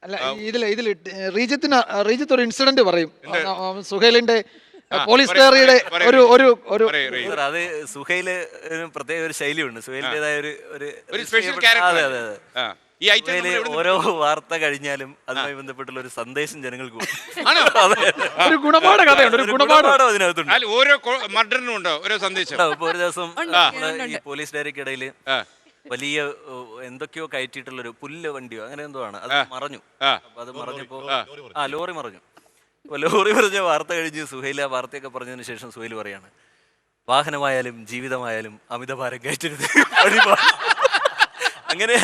അല്ല ഇതില് റീജിത്ത് ഒരു ഇൻസിഡന്റ് പറയും സുഹേലിന്റെ പോലീസ് ഡയറിയുടെ ഒരു സർ, അത് സുഹൈല് പ്രത്യേക ഒരു ശൈലിയുണ്ട്. സുഹൈലിന്റേതായ ഒരു സ്പെഷ്യൽ ക്യാരക്ടർ. ഈ ഐറ്റം സുഹൈല് ഓരോ വാർത്ത കഴിഞ്ഞാലും അതുമായി ബന്ധപ്പെട്ടുള്ള ഒരു സന്ദേശം ജനങ്ങൾക്ക് കൊടുക്കും. ഒരു ഗുണപാഠ കഥയുണ്ട്, ഒരു ഗുണപാഠം അതിനകത്തുണ്ട്. അല്ല, ഓരോ മർഡറിനും ഉണ്ടോ ഓരോ സന്ദേശം? ഇപ്പൊ ഒരു ദിവസം ഈ പോലീസ് ഡയറിക്കിടയില് വലിയ എന്തൊക്കെയോ കയറ്റിയിട്ടുള്ളൊരു പുല്ല് വണ്ടിയോ അങ്ങനെ എന്തോ ആണ്, അത് മറഞ്ഞു. അപ്പൊ അത് മറഞ്ഞപ്പോ ലോറി മറഞ്ഞു. അപ്പൊ ലോറി മറിഞ്ഞ വാർത്ത കഴിഞ്ഞ് സുഹൈൽ ആ വാർത്തയൊക്കെ പറഞ്ഞതിന് ശേഷം സുഹൈൽ പറയാണ്, വാഹനമായാലും ജീവിതമായാലും അമിതഭാരം കയറ്റരുത്. അങ്ങനെ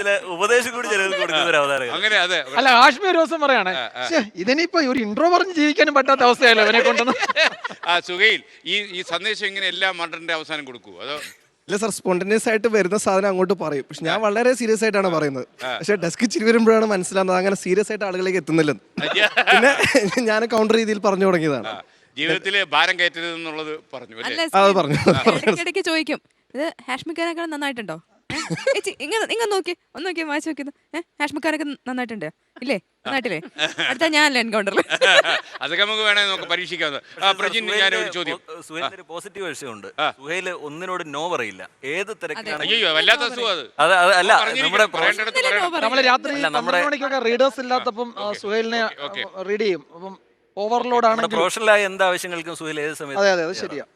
ചില ഉപദേശം കൂടി ജനങ്ങൾക്ക് കൊടുക്കുന്ന ഒരു അവതാരം. അല്ല, കാശ്മീർ ഒരു ദിവസം പറയാണ്, ഇതിനിപ്പോ ഒരു ഇൻട്രോ പറഞ്ഞ് ജീവിക്കാനും പറ്റാത്ത അവസ്ഥയല്ലോ ഇവനെ കൊണ്ടുവന്ന്. സുഹൈൽ ഈ സന്ദേശം ഇങ്ങനെ എല്ലാ മർഡറിന്റെ അവസാനം കൊടുക്കൂ അതോ? ഇല്ല സർ, സ്പോണ്ടേനിയസ് ആയിട്ട് വരുന്ന സാധനം അങ്ങോട്ട് പറയും. പക്ഷെ ഞാൻ വളരെ സീരിയസ് ആയിട്ടാണ് പറയുന്നത്. പക്ഷെ ഡെസ്ക് ചിരി വരുമ്പോഴാണ് മനസ്സിലാകുന്നത് അങ്ങനെ സീരിയസ് ആയിട്ട് ആളുകളിലേക്ക് എത്തുന്നില്ലെന്ന്. പിന്നെ ഞാൻ കൗണ്ടർ രീതിയിൽ പറഞ്ഞു തുടങ്ങിയതാണ്. ജീവിതത്തില് ഭാരം കയറ്റരുത് എന്നുള്ളത് പറഞ്ഞു. അത് പറഞ്ഞു. ഇടയ്ക്കിടയ്ക്ക് ചോദിക്കും, ഇത് ഹാഷ്മിക്കാരൊക്കെ നന്നായിട്ടുണ്ടോ? ഇങ്ങനെ നോക്കിയേ വായിച്ചു നോക്കിയത് ഹാഷ്മിക്കാരൊക്കെ നന്നായിട്ടുണ്ടോ? ഇല്ലേ, നന്നായിട്ടില്ലേ? അടുത്ത ഞാനല്ലേ എൻകൗണ്ടറിൽ. അതൊക്കെ നമുക്ക് വേണേ നമുക്ക് പരീക്ഷിക്കാം. ഞാനൊരു ചോദ്യം, സുഹൈലിന് ഒരു പോസിറ്റീവ് വിഷയമുണ്ട്. സുഹൈൽ ഒന്നിനോട് നോ പറയില്ല. ഏത് തിരക്കിലാണ്. അയ്യോ, വല്ലാത്ത അസുഖം അത്. അല്ല, നമ്മുടെ നമ്മള് രാത്രി 12 മണിക്കൊക്കെ റീഡേഴ്സ് ഇല്ലാത്തപ്പം സുഹേലിനെ റീഡ് ചെയ്യും. അപ്പം ഓവർലോഡ് ആണ്. പ്രൊഫഷണലായ എന്ത് ആവശ്യങ്ങൾക്കും സുഹൈൽ ഏത് സമയത്ത്. അതെ, ശരിയാ.